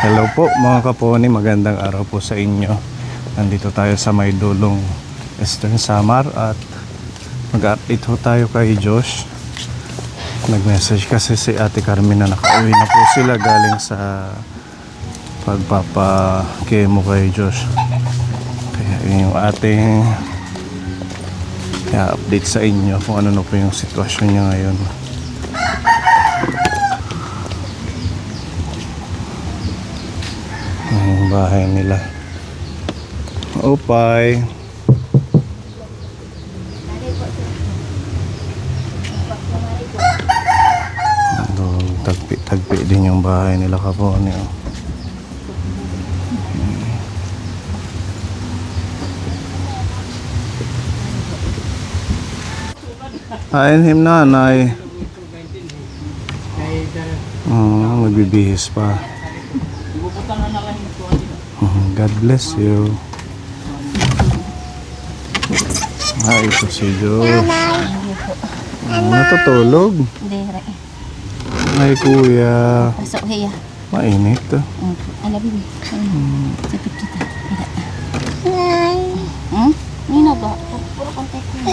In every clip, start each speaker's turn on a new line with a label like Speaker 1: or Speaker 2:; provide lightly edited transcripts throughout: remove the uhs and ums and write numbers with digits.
Speaker 1: Hello po mga kaponi, magandang araw po sa inyo. Nandito tayo sa may dulong Eastern Samar at mag-update ho tayo kay Josh. Nag-message kasi si Ate Carmen na nakauwi na po sila galing sa pagpapa-chemo kay Josh. Kaya yung ating update sa inyo kung ano na po yung sitwasyon niya ngayon. Yung bahay nila. Opay. Tagpi din yung bahay nila kaponi. Kain him nanay. Magbibihis pa. God bless you. Ito si Josh. Natutulog?
Speaker 2: Hindi,
Speaker 1: Ay kuya.
Speaker 2: pasok hiya.
Speaker 1: Mainit.
Speaker 2: Ala, bibi. Sapit kita. Nina ba? Puro kontek mo.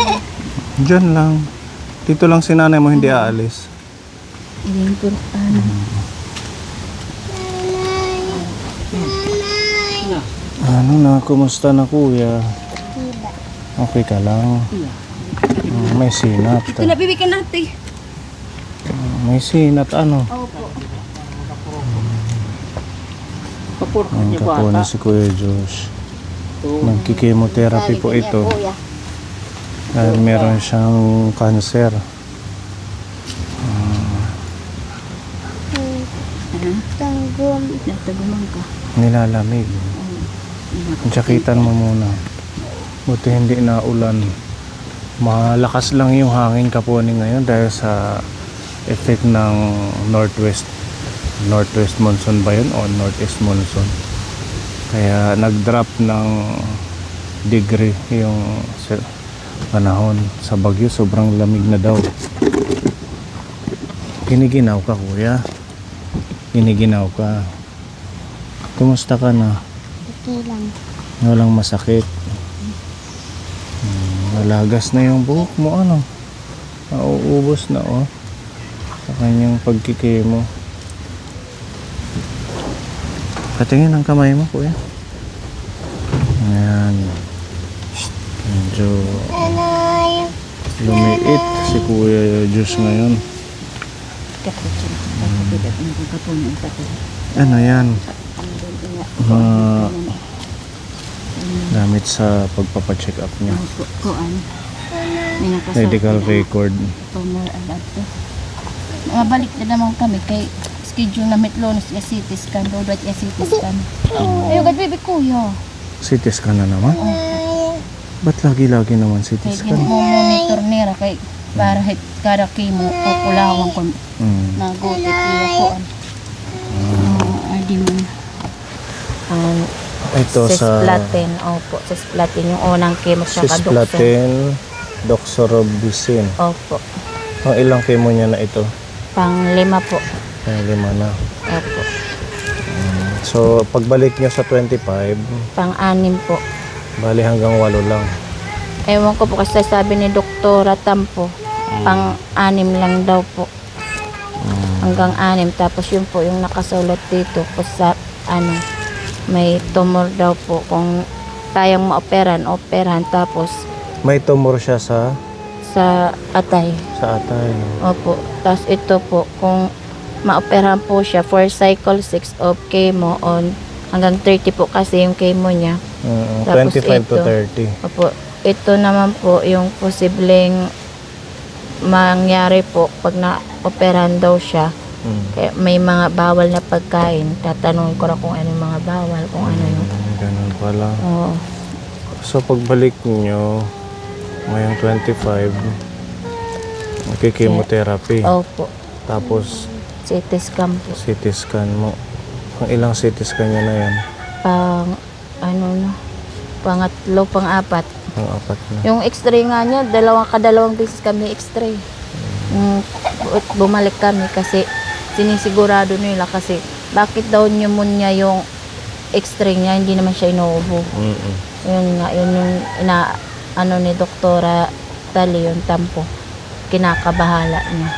Speaker 1: Diyan lang. Dito lang si nanay mo, hindi aalis.
Speaker 2: Hindi yung puro
Speaker 1: Ano na, kumusta na kuya? Okay ka lang? May sinat.
Speaker 2: ito na, bibi ka natin.
Speaker 1: May sinat ano?
Speaker 2: Opo.
Speaker 1: Ang kapo na si Kuya Josh. Magkikemotherapy po ito. Dahil meron siyang cancer.
Speaker 2: Nagtaguman ka.
Speaker 1: Nilalamig. Jakitan mo muna. Buti hindi na ulan. Malakas lang yung hangin kaponi ngayon dahil sa effect ng northwest monsoon ba yun o northeast monsoon. Kaya nag-drop ng degree yung panahon. Sa Baguio sobrang lamig na daw. Giniginaw ka kuya? Giniginaw ka? Kumusta ka na?
Speaker 2: Okay lang.
Speaker 1: Walang masakit. Nalagas na yung buhok mo ano? Nauubos na oh. Sa kanyang pagkikemo. Patingin ang kamay mo kuya. Ayan. Medyo lumiit si Kuya Diyos ngayon. Ano yan? Gamit sa pagpapacheck up niya. Medical record.
Speaker 2: Mabalik na naman kami kay schedule na Metlonos ya CT scan, Robert ya CT scan. Ayun, bibi kuya.
Speaker 1: CT scan na naman? Ba't lagi-lagi naman CT
Speaker 2: Kaya
Speaker 1: scan?
Speaker 2: monitor nila kay para kada chemo o kulawang ko nagutit nila ko. Adi mo.
Speaker 1: Ito sa
Speaker 2: Cisplatin, opo. Cisplatin yung unang chemo sa kadokso.
Speaker 1: Cisplatin, doxorubicin.
Speaker 2: Opo.
Speaker 1: Ang ilang chemo niya na ito?
Speaker 2: Pang-5 po.
Speaker 1: Pang-5 na.
Speaker 2: Opo.
Speaker 1: So, pagbalik niyo sa 25,
Speaker 2: Pang-6 po.
Speaker 1: bali hanggang 8 lang.
Speaker 2: Ewan ko po kasi sabi ni Doktora Tampo, pang-6 lang daw po. Hanggang 6. Tapos yun po yung nakasulat dito po sa may tumor daw po. Kung kayang maoperahan, operahan. Tapos
Speaker 1: May tumor siya sa
Speaker 2: atay.
Speaker 1: atay.
Speaker 2: Opo. Tapos ito po, kung maoperahan po siya for cycle 6 of chemo on hanggang 30 po kasi yung chemo niya. Tapos
Speaker 1: 25 to
Speaker 2: ito.
Speaker 1: 30.
Speaker 2: Opo. Ito naman po yung posibleng mangyari po pag na-operahan daw siya. Kaya may mga bawal na pagkain. Tatanungin ko na kung ano yung mga bawal, kung ano yung...
Speaker 1: Ganun pala.
Speaker 2: Oo.
Speaker 1: So, pagbalik niyo ngayong 25, magkikemotherapy.
Speaker 2: Opo.
Speaker 1: Tapos,
Speaker 2: CT scan po.
Speaker 1: CT scan mo. Ang ilang CT scan niya na yan?
Speaker 2: Pangatlo, pang-4.
Speaker 1: Pang-4 na.
Speaker 2: Yung x-ray nga niya, kadalawang beses kami x-ray. Bumalik kami kasi sinisigurado nila kasi bakit daw pneumonia yung x-ray niya, hindi naman siya inuubo. Yun nga, yun yung ano ni Doktora Tali, yung tampo. Kinakabahala niya.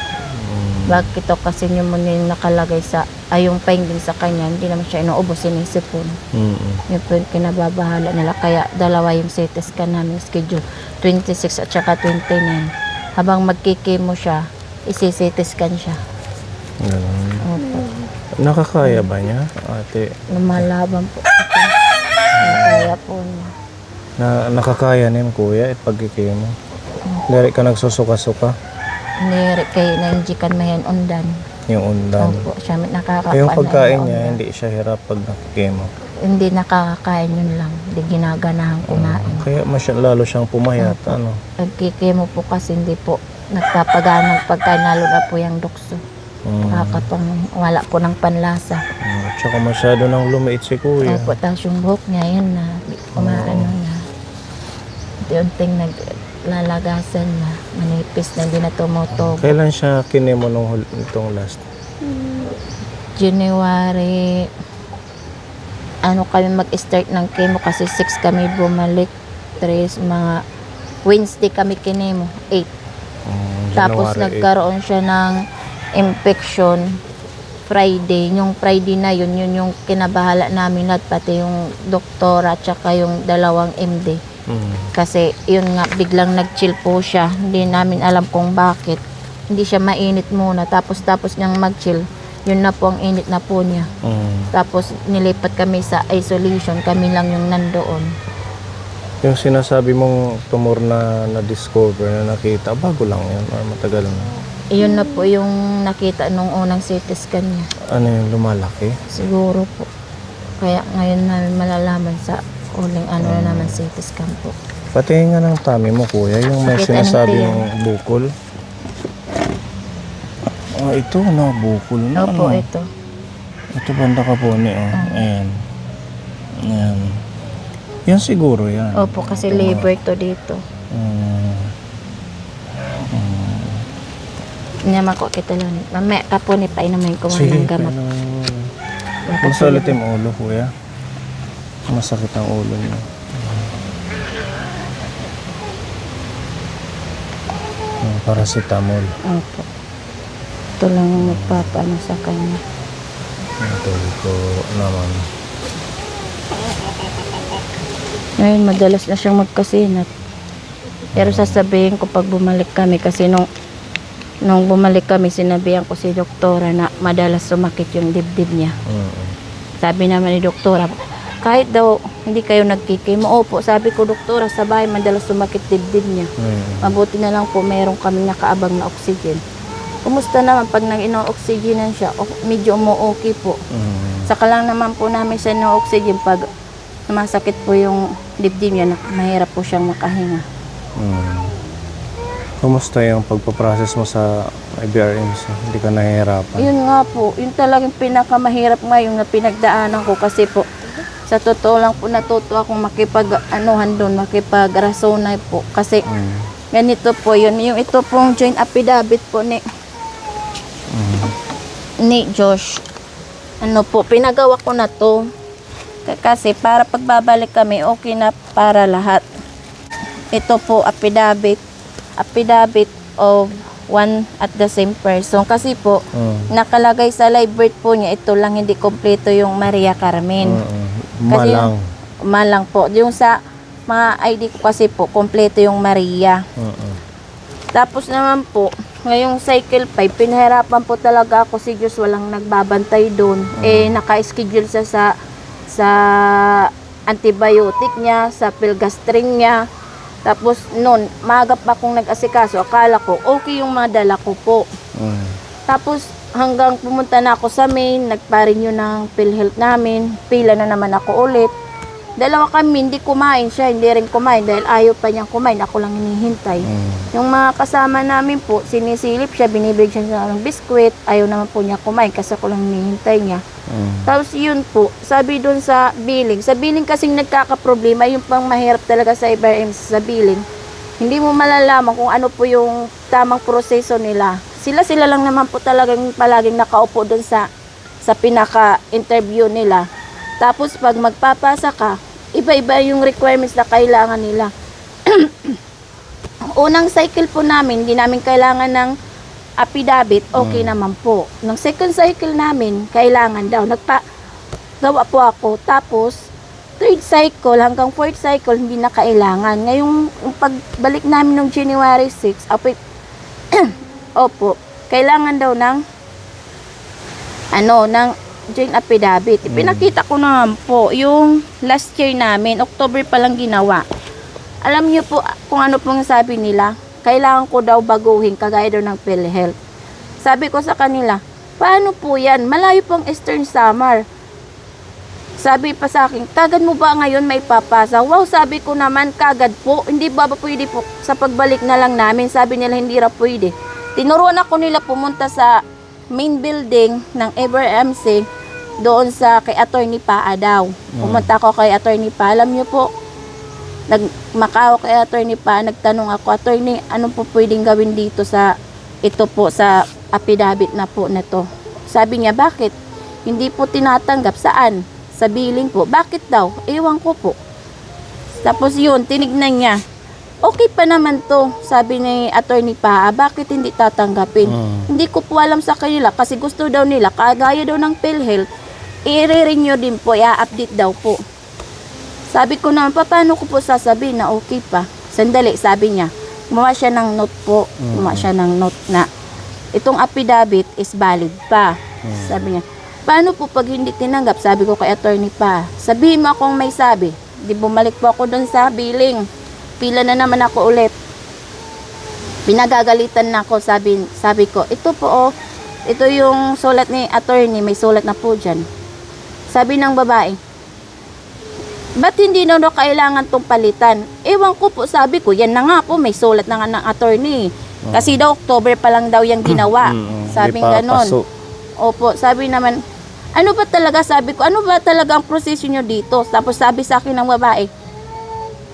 Speaker 2: Bakit ito kasi pneumonia yung nakalagay sa, yung finding sa kanya, hindi naman siya inuubo, sinisipon. Yun po yung kinababahala nila. Kaya dalawa yung CT scan namin schedule, 26 at saka 29. Habang magkikimo siya, isi-CT scan siya.
Speaker 1: Ganun.
Speaker 2: Opo.
Speaker 1: Nakakaya ba niya, ate?
Speaker 2: Lumalaban po. Kaya po niya.
Speaker 1: Nakakaya niya kuya, pagkikimo mo. Dari ka nagsusuka-suka.
Speaker 2: Nire kay nainjikan mayan undan.
Speaker 1: Yung undan.
Speaker 2: Opo, siya nakakakaan.
Speaker 1: Yung pagkain
Speaker 2: na
Speaker 1: niya,
Speaker 2: undan.
Speaker 1: hindi siya hirap pag nakikimo.
Speaker 2: Hindi nakakakain yun lang. Hindi ginaganahan kumain.
Speaker 1: Kaya lalo siyang pumayat, ano.
Speaker 2: Nagkikimo po kasi hindi po nagpapaganang pagkain, lalo na po yung dukso. Nakakapang wala po ng panlasa.
Speaker 1: Tsaka masyado nang lumiit si kuya.
Speaker 2: Opo, tapos yung buhok niya, yun na, kumaano na. Unti-unting naglalagasan na, manipis na, hindi na tumutubo.
Speaker 1: Kailan siya kinemo itong last?
Speaker 2: January, ano kami mag-start ng chemo kasi 6 kami bumalik. 3, mga Wednesday kami kinemo, 8. Tapos
Speaker 1: January
Speaker 2: nagkaroon siya ng infection Friday. Yung Friday na yun yung kinabahala namin lahat, pati yung doktora at saka yung dalawang MD. Kasi yun nga, biglang nag-chill po siya. Hindi namin alam kung bakit. Hindi siya mainit muna. Tapos niyang mag-chill, yun na po ang init na po niya. Tapos nilipat kami sa isolation. Kami lang yung nandoon.
Speaker 1: Yung sinasabi mong tumor na na-discover, na nakita, bago lang yan or matagal na?
Speaker 2: Yun na po yung nakita nung unang CT scan niya.
Speaker 1: Ano yung lumalaki?
Speaker 2: Siguro po. Kaya ngayon namin malalaman sa uling ano na naman CT scan po.
Speaker 1: Pati nga ng tummy mo kuya, yung may
Speaker 2: Sakit,
Speaker 1: sinasabi
Speaker 2: anong
Speaker 1: yung bukol. Ito na, bukol na.
Speaker 2: Opo,
Speaker 1: ano?
Speaker 2: ito.
Speaker 1: Ito banda ka po ni, ayan. Ayan. Yan siguro yan.
Speaker 2: Opo, kasi liver to dito. Naman ko kita lang. Mamaya ka po ni painumin ko ng gamot.
Speaker 1: Masalit yung ulo kuya. Masakit ang ulo niya. Paracetamol.
Speaker 2: Opo. Ito lang ang magpapaano sa kanya.
Speaker 1: Ito ko naman.
Speaker 2: Ngayon, madalas na siyang magkasinat. Pero sasabihin ko pag bumalik kami, kasi nung bumalik kami, sinabihan ko si doktora na madalas sumakit yung dibdib niya. Sabi naman ni doktora, kahit daw hindi kayo nagkikimo, opo, sabi ko doktora, sa bahay madalas sumakit dibdib niya. Mabuti na lang po, mayroon kaming nakaabang na oxygen. Kumusta naman pag nag-ino-oxygenan siya, medyo umu-okay po. Saka lang naman po namin sa no-oxygen pag masakit po yung dibdib niya, mahirap po siyang makahinga.
Speaker 1: Kumusta yung pagpaprocess mo sa IBRMs? Hindi ka nahihirapan?
Speaker 2: Yun nga po, yun talagang pinakamahirap ngayon na pinagdaanan ko kasi po sa totoo lang po natuto akong makipag-anuhan doon, makipag-rasonay po kasi ganito po yun, yung ito pong joint affidavit po ni Josh, ano po, pinagawa ko na to kasi para pagbabalik kami okay na para lahat. Ito po affidavit of one at the same person. Kasi po, nakalagay sa live birth po niya, ito lang hindi kompleto yung Maria Carmen. Kasi malang po. Yung sa mga ID ko kasi po, kompleto yung Maria. Tapos naman po, ngayong cycle 5, pinahirapan po talaga ako si Diyos, walang nagbabantay doon. Naka-schedule siya sa antibiotic niya, sa pilgastring niya. Tapos noon, magap akong nag-asikaso, akala ko okay yung madala ko po. Tapos hanggang pumunta na ako sa main, nagpa-renew ng PhilHealth namin, pila na naman ako ulit. Dalawa kami, hindi kumain siya, hindi rin kumain dahil ayaw pa niyang kumain, ako lang hinihintay. Yung mga kasama namin po, sinisilip siya, binibigyan siya ng biskwit, ayaw naman po niya kumain kasi ako lang hinihintay niya. Tapos yun po, sabi doon sa billing kasing nagkakaproblema, yung pang mahirap talaga sa IBRM sa billing, hindi mo malalaman kung ano po yung tamang proseso nila. Sila lang naman po talagang palaging nakaupo doon sa pinaka-interview nila. Tapos pag magpapasa ka, iba-iba yung requirements na kailangan nila. Unang cycle po namin, hindi namin kailangan ng affidavit, okay naman po. Nung second cycle namin, kailangan daw. Gawa po ako. Tapos, third cycle hanggang fourth cycle, hindi na kailangan. Ngayong pagbalik namin noong January 6, opo, kailangan daw ng joint affidavit. Ipinakita ko naman po yung last year namin, October pa lang ginawa. Alam niyo po kung ano pong sabi nila, kailangan ko daw baguhin kagaya daw ng PhilHealth. Sabi ko sa kanila, paano po yan? Malayo pong Eastern Samar. Sabi pa sa akin, kagad mo ba ngayon may papasa? Wow, sabi ko naman, kagad po. Hindi ba pwede po sa pagbalik na lang namin? Sabi nila, hindi ra pwede. Tinuruan ako nila pumunta sa main building ng EverMC doon sa kay Attorney Paa daw. Pumunta ako kay Attorney Paa. Alam niyo po, nagmakao kay Attorney Paa, nagtanong ako, Attorney, ano po pwedeng gawin dito sa ito po sa affidavit na po na to? Sabi niya, bakit? Hindi po tinatanggap. Saan? Sa billing po. Bakit daw? Ewan ko po. Tapos yun, tinignan niya. Okay pa naman to, sabi ni Attorney Paa, bakit hindi tatanggapin? Hindi ko po alam sa kanila kasi gusto daw nila, kagaya daw ng PhilHealth, i-renew din po, i-update daw po. Sabi ko naman, paano ko po sasabihin na okay pa? Sandali, sabi niya, gumawa siya ng note po, gumawa siya ng note na itong affidavit is valid pa. Sabi niya, paano po pag hindi tinanggap? Sabi ko kay Attorney Paa, sabihin mo akong may sabi. Di bumalik po ako doon sa billing. Pila na naman ako ulit. Pinagagalitan na ako, sabi ko, ito po ito yung sulat ni attorney, may sulat na po dyan. Sabi ng babae, ba't hindi na kailangan tong palitan? Ewan ko po, sabi ko, yan na nga po, may sulat na nga ng attorney. Kasi daw, October pa lang daw yung ginawa. Sabing ganon. Opo, sabi naman, ano ba talaga, sabi ko, ano ba talaga ang proseso nyo dito? Tapos sabi sa akin ng babae,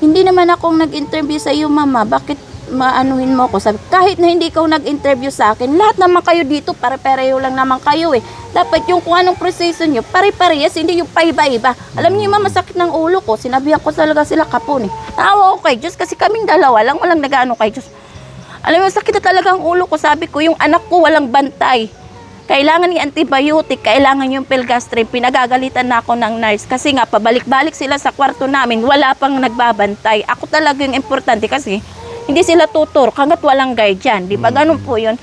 Speaker 2: hindi naman akong nag-interview sa iyo, mama. Bakit maanuhin mo ako? Sabi, kahit na hindi ikaw nag-interview sa akin, lahat naman kayo dito, pare-pareho lang naman kayo eh. Dapat yung kung anong proseso nyo, pare-parehas, hindi yung paiba-iba. Alam niyo, mama, sakit ng ulo ko. Sinabihan ko talaga sila kapon eh. Naawa ko kay Diyos kasi kaming dalawa lang, walang nag-ano kay Diyos. Alam mo, sakit na talaga ang ulo ko. Sabi ko, yung anak ko walang bantay. Kailangan yung antibiotic, kailangan yung Pelgastrin. Pinagagalitan na ako ng nurse kasi nga pabalik-balik sila sa kwarto namin, wala pang nagbabantay. Ako talaga yung importante kasi hindi sila tutor hanggat walang guardian. Di ba ganun po yun?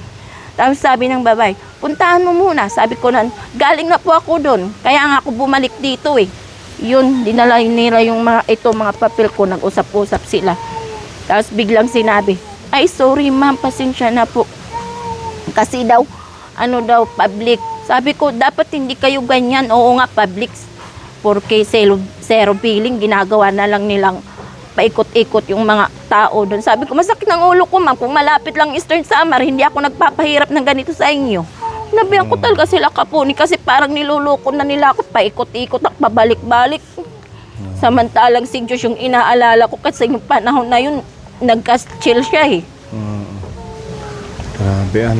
Speaker 2: Tapos sabi ng babae, puntahan mo muna. Sabi ko na, galing na po ako doon. Kaya nga ako bumalik dito eh. Yun, dinala nila yung mga papel ko, nag-usap-usap sila. Tapos biglang sinabi, ay sorry ma'am, pasensya na po. Kasi daw, public. Sabi ko, dapat hindi kayo ganyan. Oo nga, public. Porque zero billing, ginagawa na lang nilang paikot-ikot yung mga tao doon. Sabi ko, masakit ng ulo ko, ma'am. Kung malapit lang Eastern Samar, hindi ako nagpapahirap ng ganito sa inyo. Nabihan ko talaga sila kapuni kasi parang niluloko na nila ako. Paikot-ikot at pabalik-balik. Samantalang si Diyos yung inaalala ko kasi yung panahon na yun, nag-chill siya eh.
Speaker 1: Grabe,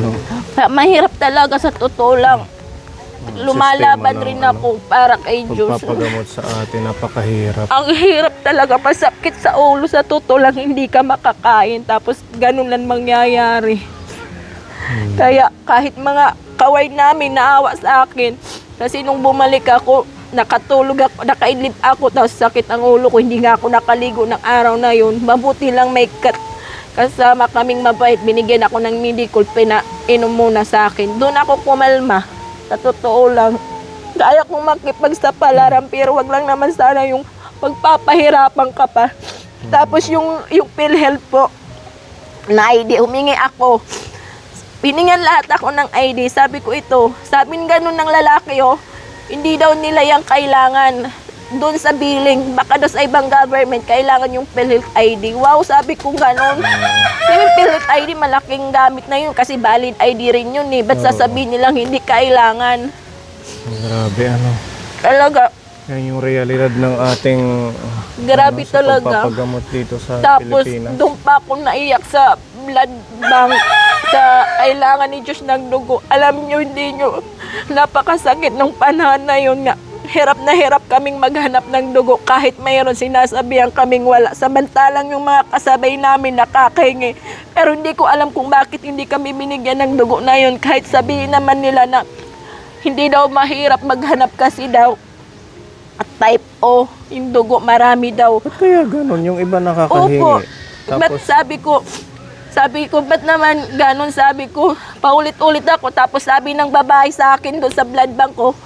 Speaker 2: Mahirap talaga sa totoo lang. Lumalaban rin ako para kay Diyos.
Speaker 1: Pagpapagamot sa atin, napakahirap.
Speaker 2: Ang hirap talaga, masakit sa ulo, sa totoo lang, hindi ka makakain. Tapos ganun lang mangyayari. Kaya kahit mga kaway namin naawa sa akin. Kasi nung bumalik ako, nakatulog ako, nakaidlip ako, tapos sakit ang ulo ko, hindi nga ako nakaligo ng araw na yun. Mabuti lang may kasama kaming mabait, binigyan ako ng medical, pinainom muna sa akin. Doon ako pumalma, sa totoo lang. Kaya kong makipagsapalaran, pero wag lang naman sana yung pagpapahirapan ka pa. Tapos yung PhilHealth po, na ID, humingi ako. Piningan lahat ako ng ID, sabi ko ito, sabi ganun ng lalaki hindi daw nila yung kailangan. Doon sa billing, baka doon sa ibang government, kailangan yung PhilHealth ID. Wow, sabi ko gano'n. Yung PhilHealth ID, malaking gamit na yun kasi valid ID rin yun eh. Ba't sasabihin nilang hindi kailangan?
Speaker 1: Grabe,
Speaker 2: Talaga.
Speaker 1: Yan yung realidad ng ating
Speaker 2: Grabe talaga.
Speaker 1: pagpapagamot dito sa
Speaker 2: Tapos,
Speaker 1: Pilipinas.
Speaker 2: doon pa ako naiyak sa blood bank.
Speaker 3: sa kailangan ni Diyos ng dugo. Alam nyo, hindi nyo, napakasakit ng panahon na yun nga. Hirap na hirap kaming maghanap ng dugo kahit mayroon sinasabihan kaming wala. Samantalang yung mga kasabay namin nakakahingi. Pero hindi ko alam kung bakit hindi kami binigyan ng dugo na yun. Kahit sabihin naman nila na hindi daw mahirap maghanap kasi daw at type O, yung dugo marami daw.
Speaker 1: Ba't kaya ganun? Yung iba nakakahingi.
Speaker 3: Opo. Ba't sabi ko, ba't naman ganun? Sabi ko, paulit-ulit ako. Tapos sabi ng babae sa akin doon sa blood bank ko,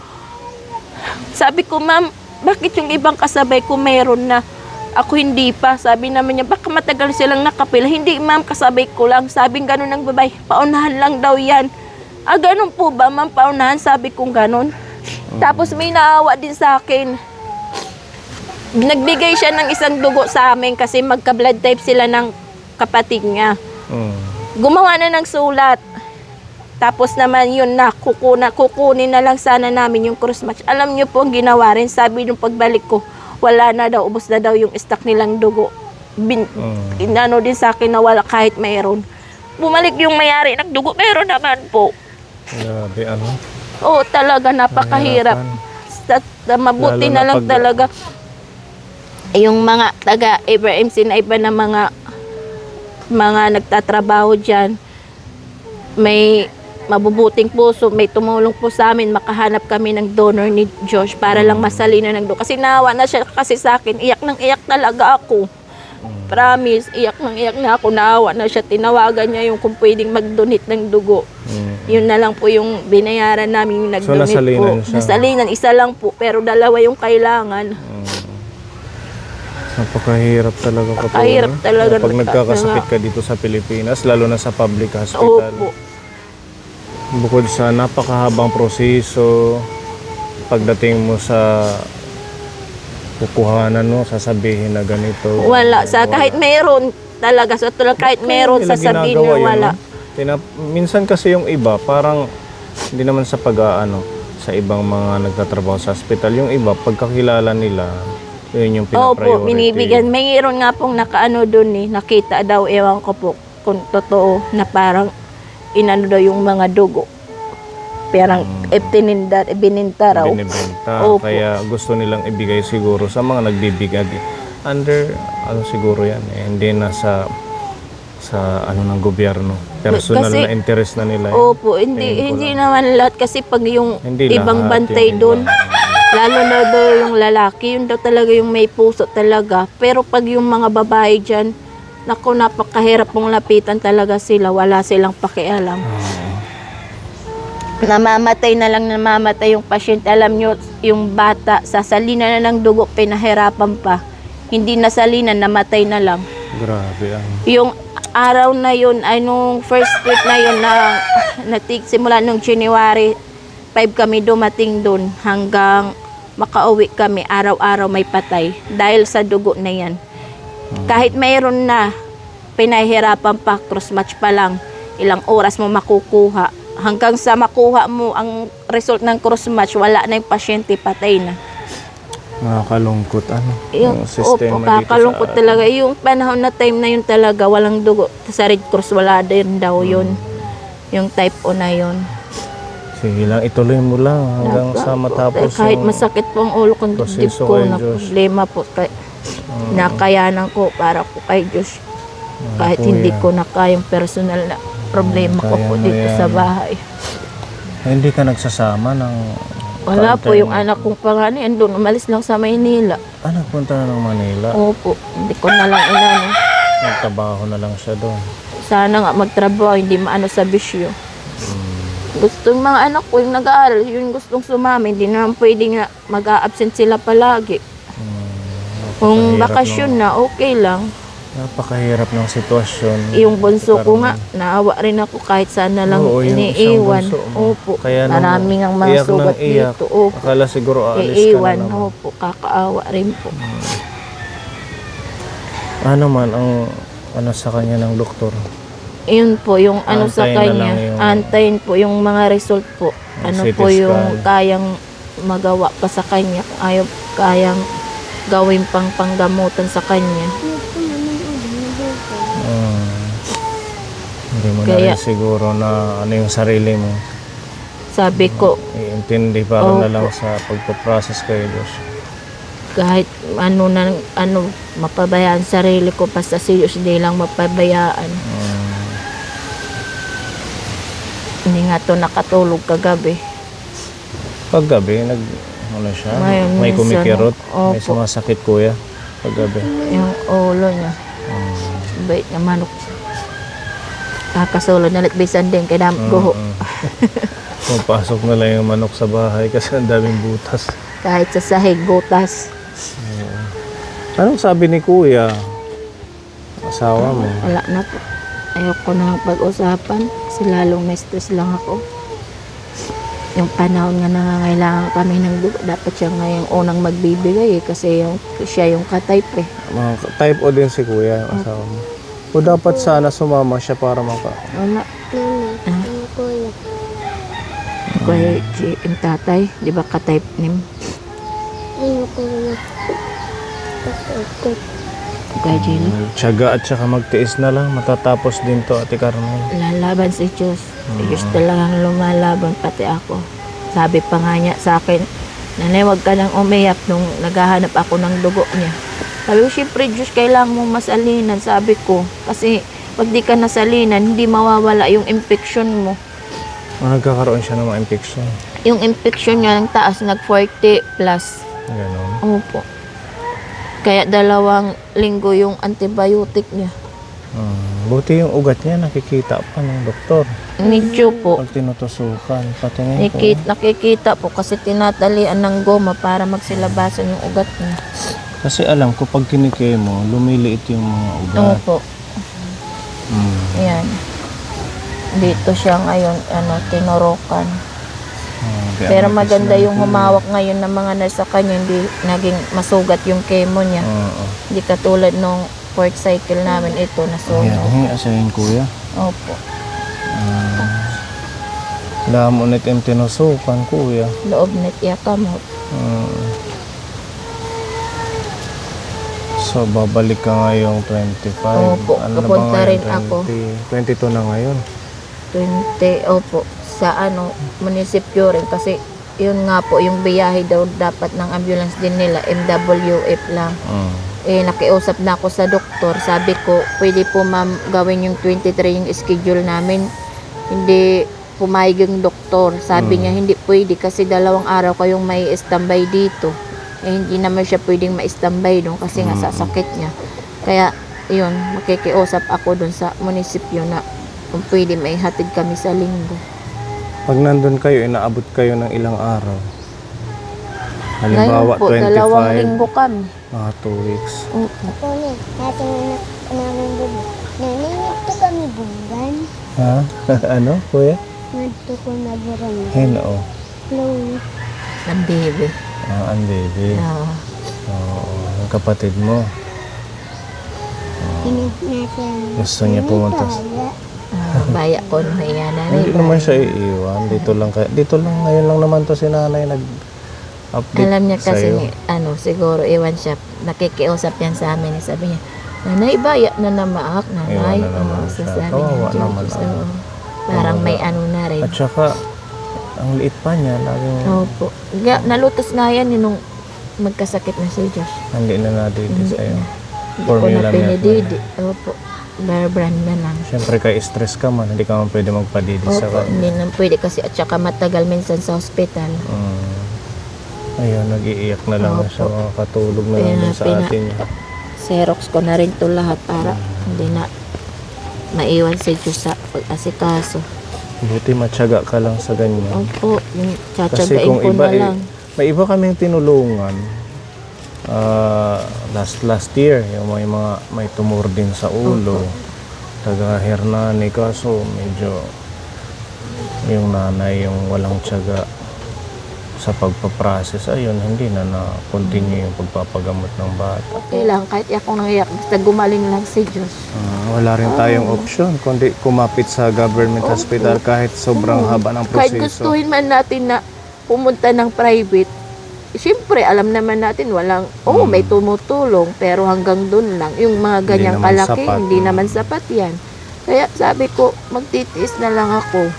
Speaker 3: sabi ko, ma'am, bakit yung ibang kasabay ko meron na? Ako hindi pa. Sabi naman niya, baka matagal silang nakapila. Hindi, ma'am, kasabay ko lang. Sabing ganun ng babae, paunahan lang daw yan. Ah, ganun po ba, ma'am, paunahan? Sabi kong ganun. Tapos may naawa din sa akin. Nagbigay siya ng isang dugo sa amin kasi magka-blood type sila ng kapatid niya. Gumawa na ng sulat. Tapos naman yun na, kukunin na lang sana namin yung cross match. Alam niyo po ang ginawa rin, sabi nung pagbalik ko, wala na daw, ubos na daw yung stock nilang dugo. Inano din sa akin na wala kahit mayroon. Bumalik yung mayari ng dugo, meron naman po.
Speaker 1: Grabe, ano?
Speaker 3: Oo, talaga, napakahirap. Mabuti
Speaker 1: Lalo
Speaker 3: na
Speaker 1: na
Speaker 3: lang
Speaker 1: pag-
Speaker 3: talaga. Yung mga taga MC na iba na mga nagtatrabaho dyan, may mabubuting puso, may tumulong po sa amin, makahanap kami ng donor ni Josh para lang masalina ng dugo. Kasi nawa na siya kasi sa akin, iyak nang iyak talaga ako. Promise, iyak nang iyak na ako, naawa na siya, tinawagan niya yung kung pwedeng mag-donate ng dugo. Yun na lang po yung binayaran namin yung
Speaker 1: So,
Speaker 3: nag-donate
Speaker 1: nasalinan
Speaker 3: po.
Speaker 1: siya?
Speaker 3: Nasalinan, isa lang po, pero dalawa yung kailangan.
Speaker 1: Napakahirap talaga kapag,
Speaker 3: Napakahirap talaga.
Speaker 1: Pag nagkakasakit ka dito sa Pilipinas, lalo na sa public hospital.
Speaker 3: Opo.
Speaker 1: Bukod sa napakahabang proseso, pagdating mo sa kukuhanan mo, sasabihin na ganito.
Speaker 3: Wala. Kahit meron talaga. So, kahit meron,
Speaker 1: Nila
Speaker 3: sasabihin
Speaker 1: ginagawa
Speaker 3: na
Speaker 1: yun,
Speaker 3: wala.
Speaker 1: no? Minsan kasi yung iba, parang hindi naman sa sa ibang mga nagtatrabaho sa hospital. Yung iba, pagkakilala nila, yun yung pinapriority.
Speaker 3: Opo, binibigyan. Mayroon nga pong nakaano doon nakita daw, ewan ko po kung totoo, na parang inano daw yung mga dugo. Parang ibininta raw.
Speaker 1: Binibenta.
Speaker 3: Opo.
Speaker 1: Kaya gusto nilang ibigay siguro sa mga nagbibigay. Under, siguro yan hindi na sa ano ng gobyerno. Personal
Speaker 3: Kasi-
Speaker 1: na interest na nila.
Speaker 3: Opo,
Speaker 1: Tingin ko
Speaker 3: hindi
Speaker 1: lang.
Speaker 3: naman lahat kasi pag yung
Speaker 1: Hindi
Speaker 3: ibang
Speaker 1: lahat,
Speaker 3: bantay
Speaker 1: yung
Speaker 3: doon,
Speaker 1: iba.
Speaker 3: lalo na daw yung lalaki, yun daw talaga yung may puso talaga. Pero pag yung mga babae dyan, naku, napakahirap pong lapitan talaga sila. Wala silang pakialam. Namamatay na lang namamatay yung pasyente. Alam nyo, yung bata, sasalina na ng dugo, pinahirapan pa. Hindi nasalinan, namatay na lang.
Speaker 1: Grabe ang.
Speaker 3: Yung araw na yun, ay nung first week na yun, simula nung January 5 kami dumating doon hanggang makauwi kami, araw-araw may patay dahil sa dugo na yan. Kahit mayroon na, pinahirapan pa, cross match pa lang, ilang oras mo makukuha. Hanggang sa makuha mo ang result ng cross match, wala na yung pasyente, patay na.
Speaker 1: Nakakalungkot
Speaker 3: Yung,
Speaker 1: sistema
Speaker 3: opo,
Speaker 1: dito
Speaker 3: kakalungkot
Speaker 1: sa
Speaker 3: talaga. Yung panahon na time na yun talaga, walang dugo. Sa Red Cross, wala din daw yun. Yung type O na yun.
Speaker 1: Sige lang, ituloy mo lang hanggang sa matapos
Speaker 3: Kahit
Speaker 1: yung
Speaker 3: masakit po ang ulo kong dibdib
Speaker 1: proseso
Speaker 3: ko,
Speaker 1: kay
Speaker 3: na
Speaker 1: Diyos.
Speaker 3: problema po. Nakayanan ko para po kay Diyos. Kahit
Speaker 1: po
Speaker 3: hindi
Speaker 1: yan.
Speaker 3: ko na kayang personal na problema ko
Speaker 1: Kaya
Speaker 3: po
Speaker 1: mo
Speaker 3: dito
Speaker 1: yan.
Speaker 3: sa bahay.
Speaker 1: Hindi ka nagsasama ng
Speaker 3: Wala po,
Speaker 1: kaantay
Speaker 3: yung
Speaker 1: mo?
Speaker 3: anak kong panganay, andun, umalis lang sa Maynila.
Speaker 1: Nagpunta na ng Manila.
Speaker 3: Opo, hindi ko na lang inano.
Speaker 1: Nagtrabaho na lang siya doon.
Speaker 3: Sana nga magtrabaho, hindi maano sa bisyo. Gusto ng mga anak ko yung nag-aaral, yung gustong sumama, hindi naman pwedeng na mag-a-absent sila palagi. Kung
Speaker 1: Napakahirap
Speaker 3: bakasyon na, okay lang.
Speaker 1: Napakahirap ng sitwasyon.
Speaker 3: Yung bunso ko nga, naawa rin ako kahit saan na lang
Speaker 1: Oo, yung
Speaker 3: iniiwan.
Speaker 1: isang bunso mo.
Speaker 3: Opo,
Speaker 1: Kaya nung
Speaker 3: maraming ang mga
Speaker 1: iyak
Speaker 3: sugat
Speaker 1: ng iyak,
Speaker 3: dito. Opo,
Speaker 1: akala siguro aalis ka na
Speaker 3: iiwan.
Speaker 1: naman.
Speaker 3: Opo, kakaawa rin po.
Speaker 1: Ano man ang sa kanya ng doktor?
Speaker 3: Yun po, yung ano sa
Speaker 1: Antayin na
Speaker 3: kanya,
Speaker 1: lang yung-
Speaker 3: antayin po yung mga result po.
Speaker 1: Yung
Speaker 3: Ano
Speaker 1: CT
Speaker 3: po yung
Speaker 1: scan.
Speaker 3: kayang magawa pa sa kanya, kung ayaw kayang gawin pang panggamutan sa kanya.
Speaker 1: Hindi mo na
Speaker 3: Kaya-
Speaker 1: rin siguro na ano yung sarili mo.
Speaker 3: Sabi ko,
Speaker 1: Iintindi para na
Speaker 3: Opo.
Speaker 1: lang sa pagpaprocess kay Diyos.
Speaker 3: kahit mapabayaan sarili ko, basta si Diyos di lang mapabayaan. Hindi nga to nakatulog kagabi.
Speaker 1: Paggabi, ano siya?
Speaker 3: Ngayon,
Speaker 1: May
Speaker 3: minsan,
Speaker 1: kumikirot? May
Speaker 3: opo.
Speaker 1: sumasakit, kuya? Paggabi.
Speaker 3: Yung ulo niya. Bait na manok. Kakasulod na bisan din kay guho.
Speaker 1: Pumapasok na lang yung manok sa bahay kasi ang daming butas.
Speaker 3: Kahit sa sahig, butas.
Speaker 1: Anong sabi ni kuya? Asawa mo?
Speaker 3: Wala na po. Ayoko na pag-usapan kasi lalong na-stress lang ako. Yung panahon nga nangangailangan kami ng dugo, dapat siya nga yung unang magbibigay kasi siya yung ka-type eh.
Speaker 1: Mga type O din si kuya, yung asawa mo. O dapat sana sumama siya para
Speaker 3: Wala. Kaya yung tatay, di ba ka-type nim? Kaya Jilo.
Speaker 1: Tiyaga at saka magtiis na lang. Matatapos din to, Ate Carmen.
Speaker 3: Lalaban si Diyos. Si Diyos talagang lumalaban, pati ako. Sabi pa nga niya sa akin, nanay, wag ka nang umiyak nung naghahanap ako ng dugo niya. Sabi ko, syempre Diyos, kailangan mong masalinan, sabi ko. Kasi pag di ka nasalinan, hindi mawawala yung infection mo.
Speaker 1: Nagkakaroon siya ng mga infection.
Speaker 3: Yung infection niya ng taas, nag-40 plus.
Speaker 1: Ganon.
Speaker 3: Opo. Kaya 2 linggo yung antibiotic niya.
Speaker 1: Buti yung ugat niya, nakikita pa ng doktor.
Speaker 3: Medyo po.
Speaker 1: Pag tinutusukan, patingin ko.
Speaker 3: Nakikita po kasi tinatalian ng goma para magsilabasan yung ugat niya.
Speaker 1: Kasi alam ko, pag kinikemo, lumiliit yung mga ugat.
Speaker 3: Opo. Ayan. Dito siya ngayon, tinurukan.
Speaker 1: Kaya
Speaker 3: Pero
Speaker 1: manipis
Speaker 3: maganda
Speaker 1: lang
Speaker 3: yung
Speaker 1: po.
Speaker 3: humawak ngayon ng mga nasa kanya, hindi naging masugat yung chemo niya.
Speaker 1: Oo.
Speaker 3: Hindi katulad nung 4th cycle namin ito,
Speaker 1: Ayan,
Speaker 3: nasunog.
Speaker 1: asahin kuya.
Speaker 3: Opo.
Speaker 1: Lamon ulit yung tinusukan, kuya.
Speaker 3: Loob na tiya kamot.
Speaker 1: So, babalik ka ngayong 25.
Speaker 3: Opo,
Speaker 1: Ano na ba
Speaker 3: papunta
Speaker 1: ngayon?
Speaker 3: rin ako.
Speaker 1: 22 na ngayon.
Speaker 3: 20, opo, sa munisipyo rin kasi yun nga po, yung biyahe daw dapat ng ambulance din nila, MWF lang. Nakiusap na ako sa doktor, sabi ko, pwede po ma'am gawin yung 23 yung schedule namin. Hindi pumayag yung doktor. Sabi niya, hindi pwede kasi 2 araw kayong may standby dito. Hindi naman siya pwedeng ma-standby doon kasi nga sasakit niya. Kaya, yun, makikiusap ako doon sa munisipyo na kung pwede maihatid kami sa linggo.
Speaker 1: Pag nandun kayo, inaabot kayo ng ilang araw. Halimbawa,
Speaker 3: Ngayon po, 2 linggo
Speaker 1: 25,
Speaker 3: kami.
Speaker 1: mga 2 weeks.
Speaker 4: Ako ulit, natin namin bubo. Naninito kami bungan.
Speaker 1: Ha? Ano, kuya?
Speaker 4: Nandito ko na burang.
Speaker 1: Hello.
Speaker 4: Hello.
Speaker 3: Ng baby.
Speaker 1: Ang baby. Ang kapatid mo.
Speaker 4: Hinip natin.
Speaker 1: Gusto niya pumunta.
Speaker 3: Baya ko no, yan na
Speaker 1: Hindi naman siya iiwan. Dito lang ngayon lang naman to si nanay nag-update
Speaker 3: Alam niya kasi,
Speaker 1: sa'yo.
Speaker 3: siguro iwan siya, nakikiusap yan sa amin. Sabi niya, nanay, baya na namaak, nanay.
Speaker 1: Iwan na naman siya.
Speaker 3: Sabi
Speaker 1: Kawawa
Speaker 3: niya,
Speaker 1: naman,
Speaker 3: Diyos,
Speaker 1: ano.
Speaker 3: parang
Speaker 1: Kawawa.
Speaker 3: may ano na rin.
Speaker 1: At saka, ang liit pa niya. Laging
Speaker 3: Opo. Nalutos nga yan nung magkasakit na si Josh.
Speaker 1: hindi na nadidi
Speaker 3: Hindi
Speaker 1: sa'yo.
Speaker 3: na. Hindi ko
Speaker 1: Formula
Speaker 3: na
Speaker 1: milk
Speaker 3: pinididi. Opo. Bear brand na lang.
Speaker 1: Siyempre, kay stress ka man. Hindi ka man pwede magpadidi sa
Speaker 3: Opo,
Speaker 1: kanya.
Speaker 3: hindi na pwede kasi at saka matagal minsan sa hospital.
Speaker 1: Ayun, nag-iiyak na lang
Speaker 3: Opo.
Speaker 1: siya. Makakatulog na lang
Speaker 3: Pina-
Speaker 1: dun sa
Speaker 3: pina-
Speaker 1: atin niya.
Speaker 3: Xerox ko na rin to lahat para hindi na maiwan si Diyos sa pag-asikaso.
Speaker 1: Buti matyaga ka lang sa ganyan.
Speaker 3: Opo, yung
Speaker 1: Kasi
Speaker 3: tsatsagain
Speaker 1: kung
Speaker 3: ko
Speaker 1: iba,
Speaker 3: na lang.
Speaker 1: may iba kaming tinulungan. Last year, yung may tumor din sa ulo. Taga Hernani, kaso medyo yung nanay yung walang tiyaga sa pagpaprocess. Ayun, hindi na na-continue yung pagpapagamot ng bata.
Speaker 3: Okay lang, kahit akong nangiyak, basta gumaling lang si Diyos.
Speaker 1: Wala rin tayong option kundi kumapit sa government hospital kahit sobrang haba ng
Speaker 3: Kahit
Speaker 1: proseso.
Speaker 3: gustuhin man natin na pumunta ng private, siyempre, alam naman natin walang, may tumutulong, pero hanggang dun lang. Yung mga ganyang
Speaker 1: naman
Speaker 3: kalaki,
Speaker 1: sapat.
Speaker 3: hindi naman sapat yan. Kaya sabi ko, magtitiis na lang ako.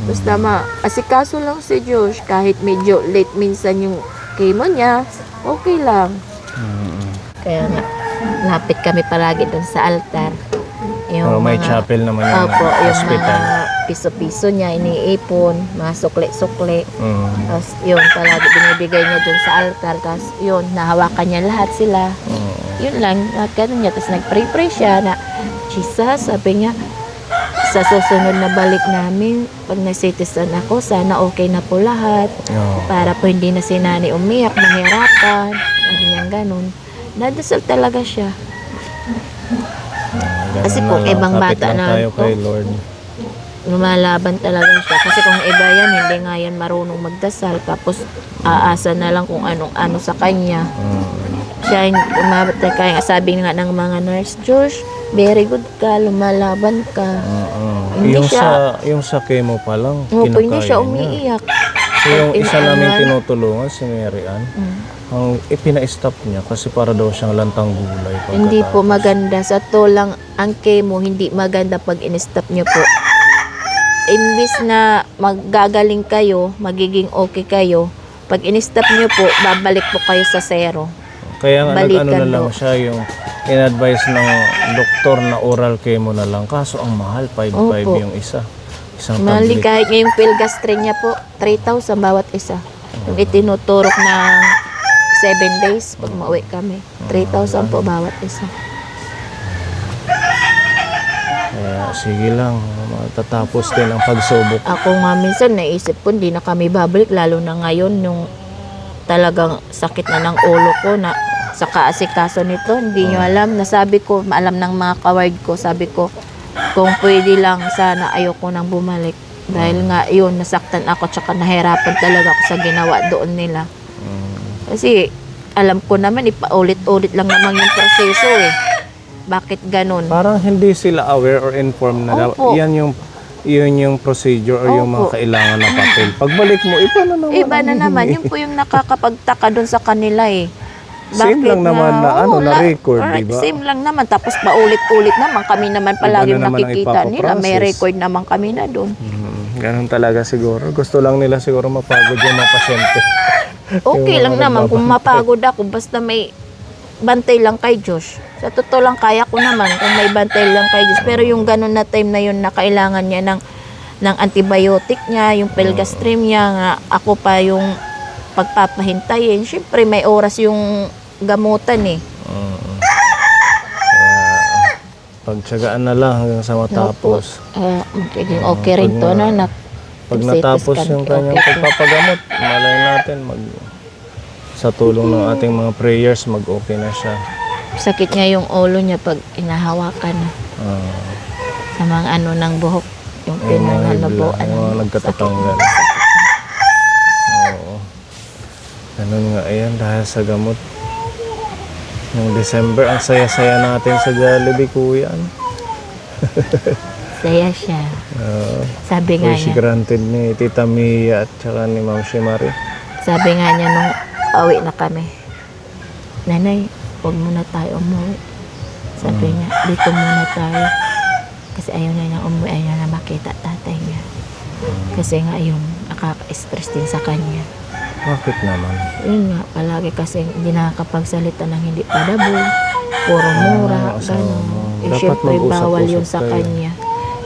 Speaker 3: Basta asikaso lang si Josh. Kahit medyo late minsan yung chemo niya, okay lang. Kaya nga, lapit kami palagi doon sa altar.
Speaker 1: Pero may chapel naman yung
Speaker 3: Opo, yung
Speaker 1: hospital.
Speaker 3: mga piso-piso niya, iniipon, mga sukli-sukli.
Speaker 1: Mm.
Speaker 3: Tapos yun, palagi binibigay niya doon sa altar. Tapos yun, nahawakan niya lahat sila. Yun lang, ganun niya. Tapos nag-pray-pray siya na, Jesus, sabi niya, sa susunod na balik namin, pag nag-citizen ako, sana okay na po lahat.
Speaker 1: Oo.
Speaker 3: Para po hindi na si nanay umiyak, mahirapan. Sabi niya ganun. Nadasal talaga siya.
Speaker 1: Ganun
Speaker 3: Kasi
Speaker 1: na
Speaker 3: kung
Speaker 1: lang,
Speaker 3: ibang
Speaker 1: kapit
Speaker 3: bata
Speaker 1: lang
Speaker 3: na
Speaker 1: tayo
Speaker 3: to,
Speaker 1: kay Lord.
Speaker 3: Lumalaban talaga siya. Kasi kung iba yan, hindi nga yan marunong magdasal. Tapos aasa na lang kung anong-ano sa kanya. Siya, umabot na kaya. Sabi nga ng mga nurse, Josh, very good ka, lumalaban ka. Hindi
Speaker 1: Yung sa chemo pa lang,
Speaker 3: Opo, hindi
Speaker 1: kinakaya
Speaker 3: siya
Speaker 1: niya.
Speaker 3: umiiyak.
Speaker 1: So, yung isa namin
Speaker 3: Inaanuhan.
Speaker 1: tinutulungan, si Mary Ann, ang ipina-stop niya kasi para daw siyang lantang gulay.
Speaker 3: Hindi po
Speaker 1: pagkatapos.
Speaker 3: maganda. Sa to lang, ang chemo, hindi maganda pag in-stop nyo po. Imbis na maggagaling kayo, magiging okay kayo, pag in-stop nyo po, babalik po kayo sa zero.
Speaker 1: Kaya nga
Speaker 3: Balikan
Speaker 1: nag-ano na lang
Speaker 3: daw.
Speaker 1: siya, yung in-advise ng doktor na oral chemo na lang. Kaso ang mahal, 5,500
Speaker 3: Opo.
Speaker 1: yung isa. Isang
Speaker 3: Mali,
Speaker 1: tablet.
Speaker 3: kahit ngayong Filgastrin niya po, 3,000 bawat isa. Yung itinuturok ng 7 days pag mauwi kami. 3,000 po bawat isa.
Speaker 1: Kaya sige lang, matatapos din ang pagsubok.
Speaker 3: Ako nga minsan naisip ko hindi na kami babalik, lalo na ngayon yung talagang sakit na ng ulo ko na sa kaasikaso nito. Hindi nyo alam. Nasabi ko, maalam ng mga kaward ko, sabi ko, kung pwede lang, sana ayoko nang bumalik. Dahil nga yun, nasaktan ako tsaka nahirapan talaga ako sa ginawa doon nila. Kasi alam ko naman, ipaulit-ulit lang naman yung proseso eh. Bakit ganun?
Speaker 1: Parang hindi sila aware or informed na
Speaker 3: Opo.
Speaker 1: yun yung procedure or yung mga
Speaker 3: Opo.
Speaker 1: kailangan na papel. Pagbalik mo, iba na naman.
Speaker 3: Iba na
Speaker 1: ang
Speaker 3: naman.
Speaker 1: hihingi.
Speaker 3: Yun po yung nakakapagtaka doon sa kanila eh.
Speaker 1: Same lang naman na
Speaker 3: Oo,
Speaker 1: na-record,
Speaker 3: alright,
Speaker 1: di ba?
Speaker 3: Same lang naman. Tapos paulit-ulit naman. Kami naman palaging
Speaker 1: na naman ang
Speaker 3: nakikita nila. May
Speaker 1: ipapaprocess.
Speaker 3: record naman kami na doon.
Speaker 1: Ganun talaga siguro. Gusto lang nila siguro mapagod yung mga pasyente.
Speaker 3: Okay
Speaker 1: Yung
Speaker 3: lang
Speaker 1: mga
Speaker 3: naman kung
Speaker 1: nagbabantay.
Speaker 3: mapagod ako. Basta may bantay lang kay Josh. Sa totoo lang, kaya ko naman kung may bantay lang kay Josh. Pero yung ganun na time na yun na kailangan niya ng antibiotic niya, yung Pelgastrim niya, nga ako pa yung pagpapahintayin. Siyempre may oras yung gamutan eh.
Speaker 1: Kaya pagtsagaan na lang hanggang sa matapos.
Speaker 3: Magiging okay rin
Speaker 1: Pag
Speaker 3: to,
Speaker 1: na-
Speaker 3: no?
Speaker 1: Pag natapos yung kanyang pagpapagamot, malay natin sa tulong ng ating mga prayers, mag-okay na siya.
Speaker 3: Sakit niya yung ulo niya pag inahawakan na. Sa mga ano ng buhok. Yung pinanganubuan.
Speaker 1: Yung mga nagkatatanggal. Oo. Ganun nga, ayan, dahil sa gamot. Yung December, ang saya-saya natin sa Jollibee, kuya. Ano?
Speaker 3: Saya siya. Sabi nga
Speaker 1: Wish
Speaker 3: niya.
Speaker 1: granted ni Tita Mia at saka ni Ma'am Shimari.
Speaker 3: Sabi nga niya nung awi na kami. Nanay, huwag muna tayo umuwi. Sabi niya, dito muna tayo. Kasi ayaw niya umuwi, ayaw niya na makita tatay niya. Kasi nga yung nakaka-stress din sa kanya.
Speaker 1: Bakit naman?
Speaker 3: Yun nga, palagi kasi hindi nakakapagsalita ng hindi padabo, puro mura,
Speaker 1: asawa
Speaker 3: gano'n.
Speaker 1: mo.
Speaker 3: Eh,
Speaker 1: Dapat
Speaker 3: syempre,
Speaker 1: mag-usap-usap
Speaker 3: bawal yun sa
Speaker 1: kayo.
Speaker 3: kanya.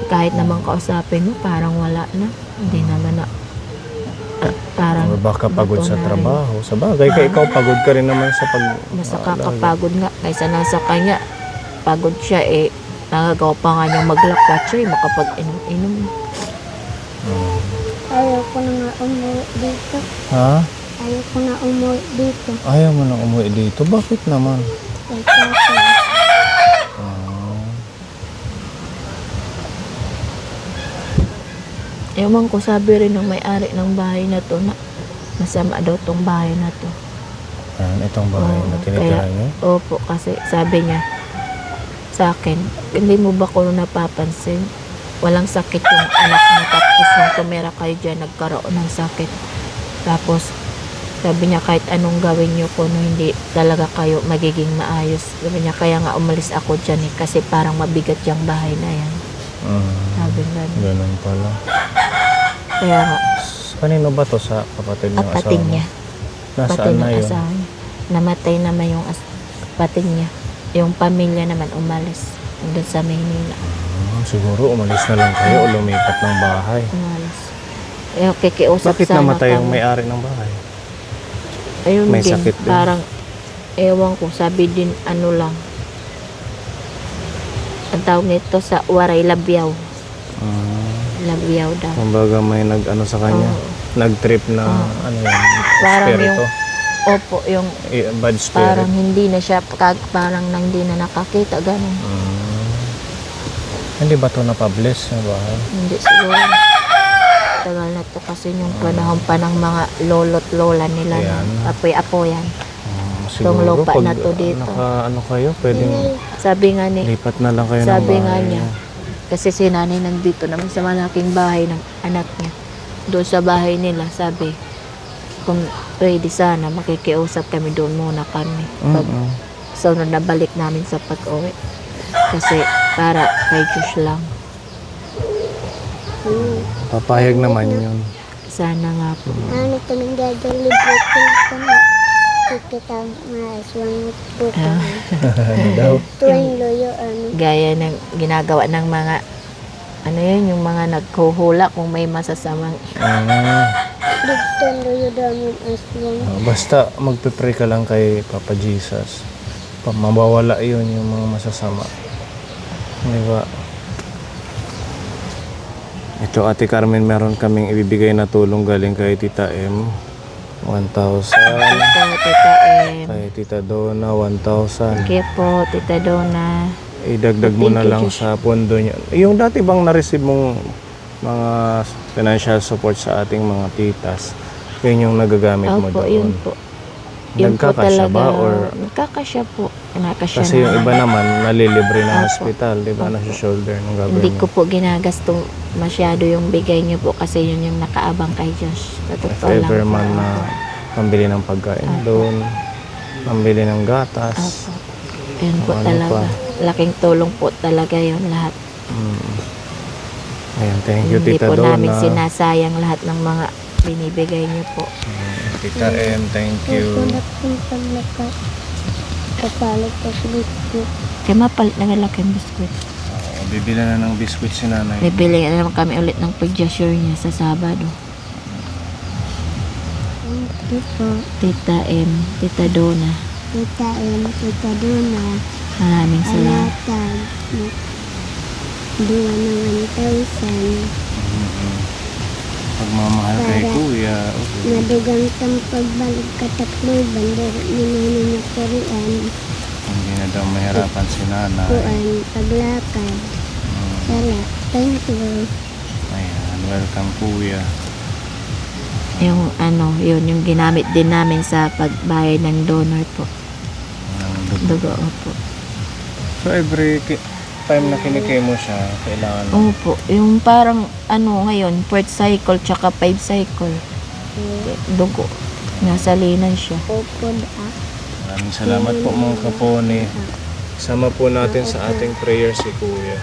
Speaker 3: Kahit naman kausapin mo, parang wala na. Hindi naman na, parang
Speaker 1: Or baka pagod
Speaker 3: bato
Speaker 1: sa
Speaker 3: na rin.
Speaker 1: trabaho. Sa bagay, ikaw pagod ka rin naman sa pag...
Speaker 3: Mas nakakapagod nga, kaysa nasa kanya, pagod siya eh, nagagawa pa nga niyang maglakad siya eh, makapag-inom-inom.
Speaker 4: Ayaw ko na nga umuwi dito.
Speaker 1: Ha?
Speaker 4: Ayaw ko na umuwi dito.
Speaker 1: Ayaw mo nang umuwi dito? Bakit naman?
Speaker 4: Kay tatay.
Speaker 3: Ewan ko, sabi rin ng may-ari ng bahay na to na masama daw tong bahay na to.
Speaker 1: Yan, itong bahay na
Speaker 3: Oo,
Speaker 1: tinitira
Speaker 3: kaya-
Speaker 1: niyo.
Speaker 3: Opo, kasi sabi niya sa akin, hindi mo ba ko napapansin? Walang sakit yung anak mo, tapos nung tumira kayo dyan, nagkaroon ng sakit. Tapos, sabi niya, kahit anong gawin niyo ko, no, hindi talaga kayo magiging maayos. Sabi niya, kaya nga umalis ako dyan eh, kasi parang mabigat yung bahay na yan. Sabi nga.
Speaker 1: Ganun pala.
Speaker 3: Kaya nga,
Speaker 1: Kanino ba to sa kapatid ng asawa
Speaker 3: kapatid
Speaker 1: mo?
Speaker 3: niya.
Speaker 1: Nasaan
Speaker 3: Kapatid
Speaker 1: na
Speaker 3: ng
Speaker 1: yun?
Speaker 3: asawa niya. Namatay naman yung kapatid niya. Yung pamilya naman umalis. Doon sa Maynila.
Speaker 1: Siguro umalis na lang kayo o lumipat ng bahay.
Speaker 3: Umalis. Yung kikiusap
Speaker 1: Bakit
Speaker 3: sana
Speaker 1: namatay yung
Speaker 3: kami.
Speaker 1: may-ari ng bahay?
Speaker 3: Ayun
Speaker 1: May
Speaker 3: din,
Speaker 1: sakit din?
Speaker 3: parang, ewan ko, sabi din, ano lang. Ang tawag nito sa Waray Labyaw. Labyaw daw.
Speaker 1: Kumbaga may nag-ano sa kanya?
Speaker 3: Oo.
Speaker 1: Nag-trip na ano yun?
Speaker 3: Parang
Speaker 1: Spirito?
Speaker 3: Opo, yung
Speaker 1: Bad spirit?
Speaker 3: parang hindi na siya, parang hindi na nakakita, ganun.
Speaker 1: Hindi ba to na-publish yung bahay?
Speaker 3: Hindi siguro. Tagal na to kasi yung panahon pa ng mga lolo't lola nila.
Speaker 1: Ayan.
Speaker 3: Na apoy-apoyan.
Speaker 1: Siguro
Speaker 3: lupa
Speaker 1: pag
Speaker 3: na to dito.
Speaker 1: ano kayo, pwedeng
Speaker 3: Sabi nga ni,
Speaker 1: lipat na lang kayo ng
Speaker 3: sabi
Speaker 1: bahay.
Speaker 3: nga niya, kasi si nanay nandito naman sa malaking bahay ng anak niya. Doon sa bahay nila, sabi, kung pwede sana, makikiusap kami doon muna kami. Pag sunod na balik namin sa pag-uwi. Kasi para kay Diyos lang.
Speaker 1: Papayag naman yun.
Speaker 3: Sana nga po.
Speaker 4: Ano ito nang dadalibot ko na. Kikita maaswang po kami.
Speaker 1: Ano daw?
Speaker 4: Tuwing loyo, ano.
Speaker 3: Gaya ng ginagawa ng mga, ano yun, yung mga naghuhula kung may masasamang.
Speaker 4: Dito loyo daming aswang.
Speaker 1: Basta magpe-pray ka lang kay Papa Jesus. Mawawala yun yung mga masasama. Di ba? Ito, Ate Carmen, meron kaming ibibigay na tulong galing kay Tita M. 1,000.
Speaker 3: Ito, Tita M.
Speaker 1: Kay Tita Donna, 1,000.
Speaker 3: Kaya po, Tita Donna.
Speaker 1: Idagdag mo na
Speaker 3: Thank you,
Speaker 1: lang
Speaker 3: Josh.
Speaker 1: sa pondo niya. Yung dati bang na-receive mong mga financial support sa ating mga titas, yun yung nagagamit mo
Speaker 3: Opo,
Speaker 1: doon?
Speaker 3: yun po. Yun po
Speaker 1: Nagkakasya ba?
Speaker 3: talaga.
Speaker 1: Or
Speaker 3: Nagkakasya po. Nakasya
Speaker 1: kasi yung
Speaker 3: naman.
Speaker 1: iba naman nalilibre na
Speaker 3: Opo.
Speaker 1: hospital, di ba? Nasa shoulder ng government.
Speaker 3: Hindi ko po ginagastong masyado yung bigay niyo po kasi yun yung nakaabang kay Josh. Sa
Speaker 1: If
Speaker 3: totoo lang
Speaker 1: ever
Speaker 3: po.
Speaker 1: man na pambili ng pagkain
Speaker 3: Opo.
Speaker 1: doon, pambili ng gatas.
Speaker 3: Opo. Yun po
Speaker 1: Ano
Speaker 3: talaga.
Speaker 1: pa?
Speaker 3: Laking tulong po talaga yun lahat.
Speaker 1: Ayan, thank you,
Speaker 3: Hindi
Speaker 1: Tita
Speaker 3: po
Speaker 1: Donna.
Speaker 3: namin sinasayang lahat ng mga binibigay niyo po.
Speaker 1: Tita M, thank you.
Speaker 4: Nakunap yung paglakas. Kapalit ka sa biskuit.
Speaker 3: Kaya mapalit na laking biskwit.
Speaker 1: Bibili na ng biscuit si nanay.
Speaker 3: Bibili na naman kami ulit ng pediasure niya sa Sabado.
Speaker 4: Thank you po.
Speaker 3: Tita M, Tita Donna,
Speaker 4: Tita M, Tita Donna.
Speaker 3: maraming salamat.
Speaker 4: Alatag. Duwa ng 1,000.
Speaker 1: Pagmamahal kay
Speaker 4: Para-
Speaker 1: Kuya. Okay.
Speaker 4: Madugang kang pagbalik katakloy. Bandera ni Nani na Korean.
Speaker 1: Hindi na daw mahirapan si nanay.
Speaker 4: Kuan, paglakad. Sala. Thank you.
Speaker 1: Ayan, welcome Kuya.
Speaker 3: Yung ano, yun, yung ginamit din namin sa pagbayad ng donor po.
Speaker 1: Ang
Speaker 3: Dugo po.
Speaker 1: So every time na kinikemo siya, kailangan
Speaker 3: Opo, yung parang ano ngayon, 4th cycle tsaka 5 cycle. Dugo. Nasalinan siya.
Speaker 4: Opo da.
Speaker 1: Maraming salamat po mga kapone. Sama po natin sa ating prayer si Kuya.